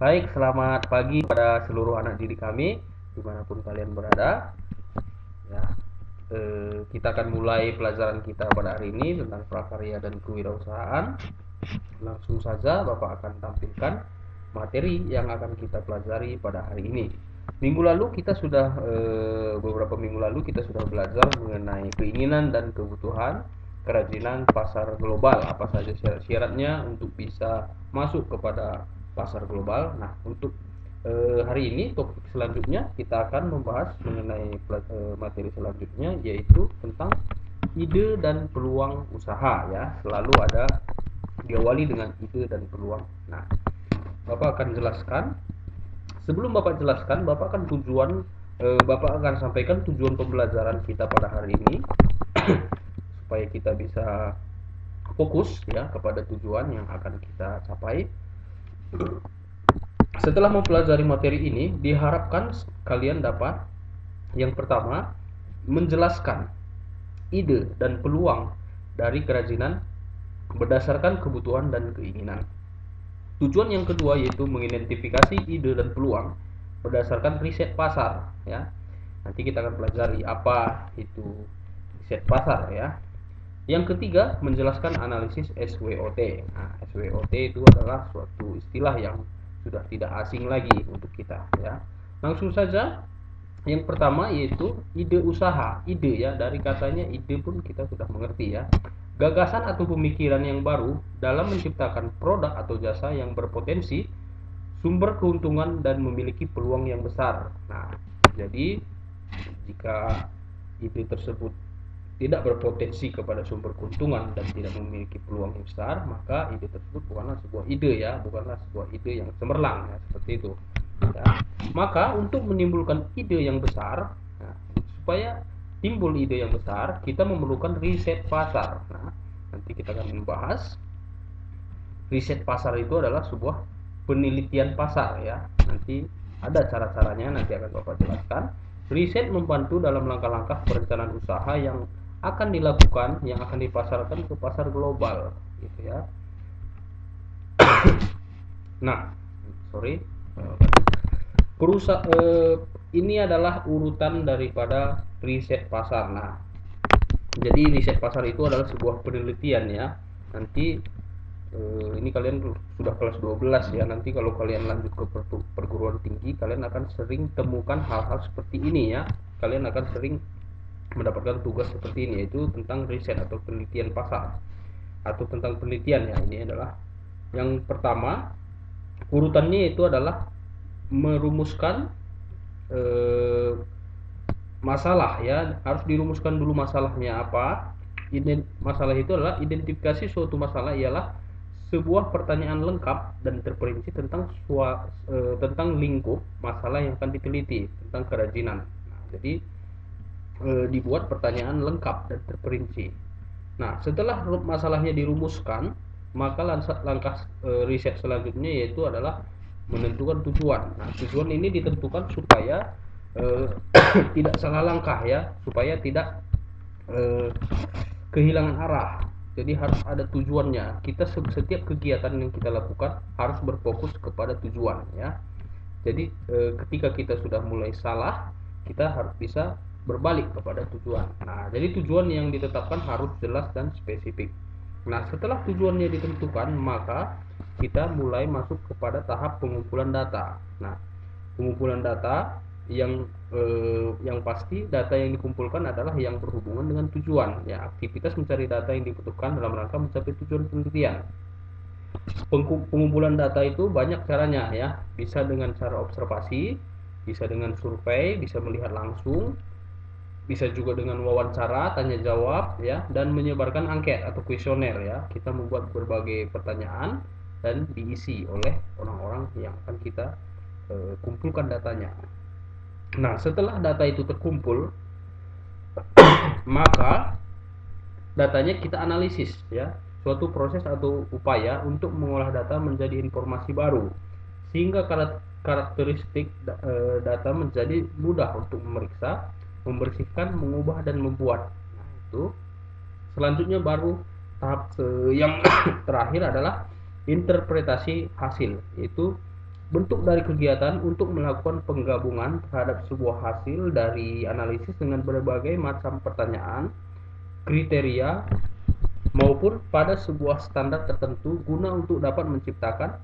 Baik, selamat pagi pada seluruh anak didik kami, dimanapun kalian berada. Ya, kita akan mulai pelajaran kita pada hari ini tentang prakarya dan kewirausahaan. Langsung saja Bapak akan tampilkan materi yang akan kita pelajari pada hari ini. Beberapa minggu lalu kita sudah belajar mengenai keinginan dan kebutuhan kerajinan pasar global. Apa saja syarat-syaratnya untuk bisa masuk kepada pasar global. Nah, untuk hari ini topik selanjutnya kita akan membahas mengenai materi selanjutnya, yaitu tentang ide dan peluang usaha. Ya, selalu ada diawali dengan ide dan peluang. Nah, Bapak akan jelaskan. Sebelum Bapak jelaskan, Bapak akan sampaikan tujuan pembelajaran kita pada hari ini supaya kita bisa fokus ya kepada tujuan yang akan kita capai. Setelah mempelajari materi ini, diharapkan kalian dapat yang pertama menjelaskan ide dan peluang dari kerajinan berdasarkan kebutuhan dan keinginan. Tujuan yang kedua yaitu mengidentifikasi ide dan peluang berdasarkan riset pasar ya. Nanti kita akan pelajari apa itu riset pasar ya. Yang ketiga, menjelaskan analisis SWOT. Nah, SWOT itu adalah suatu istilah yang sudah tidak asing lagi untuk kita ya. Langsung saja, yang pertama yaitu ide usaha. Ide ya, dari katanya ide pun kita sudah mengerti ya. Gagasan atau pemikiran yang baru dalam menciptakan produk atau jasa yang berpotensi sumber keuntungan dan memiliki peluang yang besar. Nah, jadi jika ide tersebut tidak berpotensi kepada sumber keuntungan dan tidak memiliki peluang yang besar, maka ide tersebut bukanlah sebuah ide ya, bukanlah sebuah ide yang cemerlang ya, seperti itu. Ya. Maka untuk menimbulkan ide yang besar, nah, supaya timbul ide yang besar, kita memerlukan riset pasar. Nah, nanti kita akan membahas riset pasar itu adalah sebuah penelitian pasar ya. Nanti ada cara-caranya, nanti akan Bapak jelaskan. Riset membantu dalam langkah-langkah perencanaan usaha yang akan dilakukan, yang akan dipasarkan ke pasar global gitu ya. Nah, sorry. Ini adalah urutan daripada riset pasar. Nah, jadi riset pasar itu adalah sebuah penelitian ya. Nanti ini kalian sudah kelas 12 ya. Nanti kalau kalian lanjut ke perguruan tinggi, kalian akan sering temukan hal-hal seperti ini ya. Kalian akan sering mendapatkan tugas seperti ini, yaitu tentang riset atau penelitian pasar atau tentang penelitian ya. Ini adalah yang pertama, urutannya itu adalah merumuskan masalah ya. Harus dirumuskan dulu masalahnya apa. Masalah itu adalah identifikasi suatu masalah ialah sebuah pertanyaan lengkap dan terperinci tentang lingkup masalah yang akan diteliti tentang kerajinan. Nah, jadi dibuat pertanyaan lengkap dan terperinci. Nah, setelah masalahnya dirumuskan, maka langkah riset selanjutnya yaitu adalah menentukan tujuan. Nah, tujuan ini ditentukan supaya tidak salah langkah ya, supaya tidak kehilangan arah. Jadi harus ada tujuannya. Setiap kegiatan yang kita lakukan harus berfokus kepada tujuan ya. Jadi ketika kita sudah mulai salah, kita harus bisa berbalik kepada tujuan. Nah, jadi tujuan yang ditetapkan harus jelas dan spesifik. Nah, setelah tujuannya ditentukan, maka kita mulai masuk kepada tahap pengumpulan data. Nah, pengumpulan data yang pasti data yang dikumpulkan adalah yang berhubungan dengan tujuan ya. Aktivitas mencari data yang dibutuhkan dalam rangka mencapai tujuan penelitian. Pengumpulan data itu banyak caranya ya, bisa dengan cara observasi, bisa dengan survei, bisa melihat langsung, bisa juga dengan wawancara, tanya jawab ya, dan menyebarkan angket atau kuesioner ya. Kita membuat berbagai pertanyaan dan diisi oleh orang-orang yang akan kita kumpulkan datanya. Nah, setelah data itu terkumpul, maka datanya kita analisis ya. Suatu proses atau upaya untuk mengolah data menjadi informasi baru sehingga karakteristik data menjadi mudah untuk memeriksa, membersihkan, mengubah dan membuat. Nah, itu selanjutnya baru tahap yang terakhir adalah interpretasi hasil, yaitu bentuk dari kegiatan untuk melakukan penggabungan terhadap sebuah hasil dari analisis dengan berbagai macam pertanyaan, kriteria, maupun pada sebuah standar tertentu guna untuk dapat menciptakan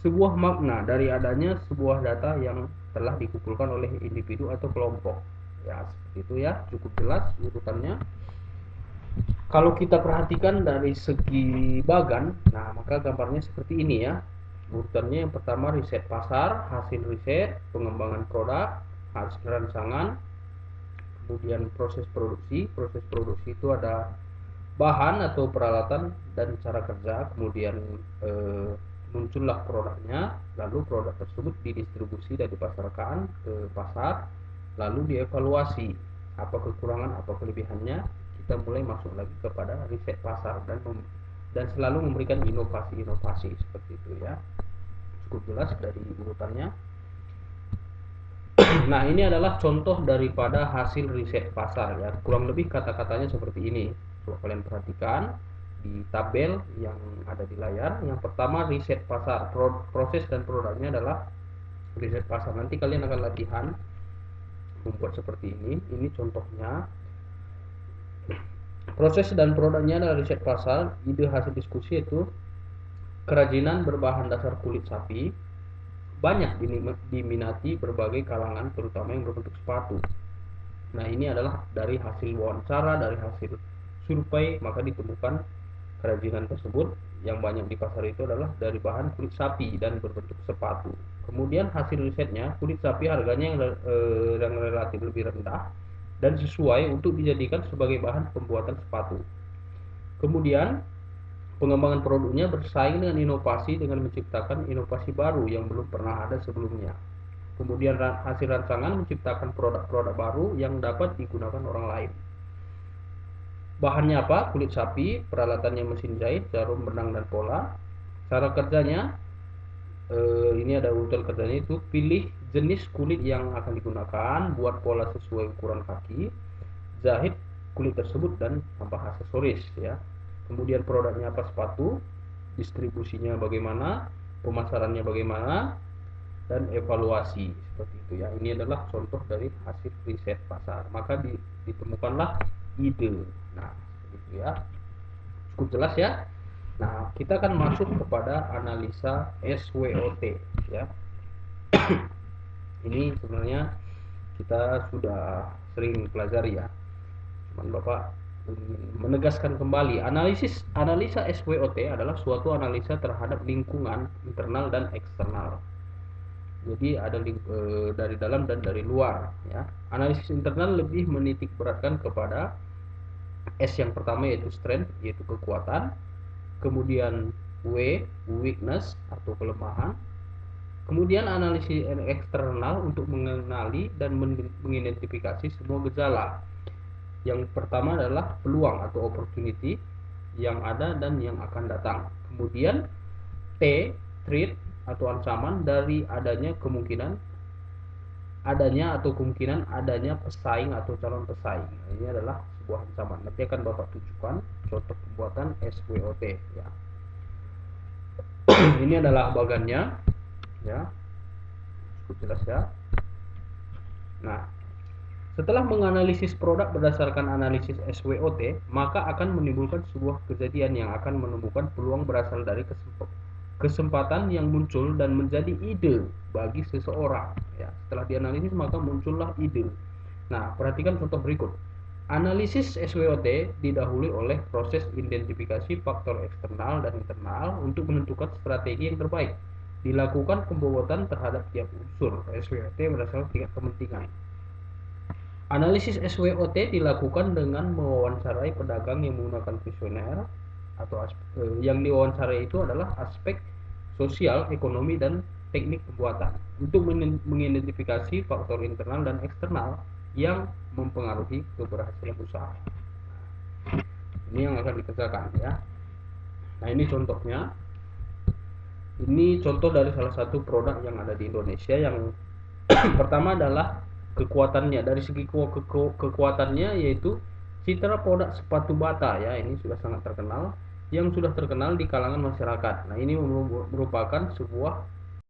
sebuah makna dari adanya sebuah data yang telah dikumpulkan oleh individu atau kelompok. Ya, seperti itu ya, cukup jelas urutannya. Kalau kita perhatikan dari segi bagan, nah maka gambarnya seperti ini ya. Urutannya yang pertama riset pasar, hasil riset, pengembangan produk, hasil rancangan, kemudian proses produksi. Proses produksi itu ada bahan atau peralatan dan cara kerja, kemudian muncullah produknya, lalu produk tersebut didistribusi dan dipasarkan ke pasar, lalu dievaluasi apa kekurangan, apa kelebihannya, kita mulai masuk lagi kepada riset pasar dan selalu memberikan inovasi-inovasi seperti itu ya. Cukup jelas dari urutannya. Nah, ini adalah contoh daripada hasil riset pasar ya. Kurang lebih kata-katanya seperti ini. Coba kalian perhatikan di tabel yang ada di layar. Yang pertama riset pasar, proses dan produknya adalah riset pasar. Nanti kalian akan latihan membuat seperti ini. Ini contohnya. Proses dan produknya adalah riset pasar. Ide hasil diskusi itu kerajinan berbahan dasar kulit sapi banyak diminati berbagai kalangan, terutama yang berbentuk sepatu. Nah, ini adalah dari hasil wawancara, dari hasil survei, maka ditemukan kerajinan tersebut yang banyak di pasar itu adalah dari bahan kulit sapi dan berbentuk sepatu. Kemudian hasil risetnya, kulit sapi harganya yang relatif lebih rendah dan sesuai untuk dijadikan sebagai bahan pembuatan sepatu. Kemudian pengembangan produknya bersaing dengan inovasi dengan menciptakan inovasi baru yang belum pernah ada sebelumnya. Kemudian hasil rancangan menciptakan produk-produk baru yang dapat digunakan orang lain. Bahannya apa? Kulit sapi, peralatannya mesin jahit, jarum, benang, dan pola. Cara kerjanya, ini ada urutan kerjanya itu, pilih jenis kulit yang akan digunakan, buat pola sesuai ukuran kaki, jahit kulit tersebut, dan tambah aksesoris ya. Kemudian produknya apa? Sepatu, distribusinya bagaimana, pemasarannya bagaimana, dan evaluasi seperti itu ya. Ini adalah contoh dari hasil riset pasar. Maka ditemukanlah ide. Nah, seperti itu ya. Cukup jelas ya. Nah, kita akan masuk kepada analisa SWOT ya. Ini sebenarnya kita sudah sering pelajari ya. Cuman Bapak menegaskan kembali, analisa SWOT adalah suatu analisa terhadap lingkungan internal dan eksternal. Jadi ada dari dalam dan dari luar ya. Analisis internal lebih menitik beratkan kepada S yang pertama yaitu strength, yaitu kekuatan. Kemudian W, weakness atau kelemahan. Kemudian analisis eksternal untuk mengenali dan mengidentifikasi semua gejala. Yang pertama adalah peluang atau opportunity yang ada dan yang akan datang. Kemudian T, threat atau ancaman dari adanya kemungkinan adanya pesaing atau calon pesaing. Nah, ini adalah sebuah ancaman. Nanti akan Bapak tunjukkan contoh pembuatan SWOT ya. Ini adalah bagannya ya. Cukup jelas ya. Nah, setelah menganalisis produk berdasarkan analisis SWOT, maka akan menimbulkan sebuah kejadian yang akan menemukan peluang berasal dari kesempatan yang muncul dan menjadi ide bagi seseorang ya. Setelah dianalisis maka muncullah ide. Nah, perhatikan contoh berikut. Analisis SWOT didahului oleh proses identifikasi faktor eksternal dan internal untuk menentukan strategi yang terbaik. Dilakukan pembobotan terhadap tiap unsur SWOT berdasarkan tingkat kepentingan. Analisis SWOT dilakukan dengan mewawancarai pedagang yang menggunakan kuesioner atau yang diwawancarai itu adalah aspek sosial, ekonomi, dan teknik pembuatan untuk mengidentifikasi faktor internal dan eksternal yang mempengaruhi keberhasilan usaha. Ini yang akan dikerjakan ya. Nah, ini contohnya. Ini contoh dari salah satu produk yang ada di Indonesia yang pertama adalah kekuatannya. Dari segi kekuatannya yaitu citra produk sepatu bata ya, ini sudah sangat terkenal, yang sudah terkenal di kalangan masyarakat. Nah, ini merupakan sebuah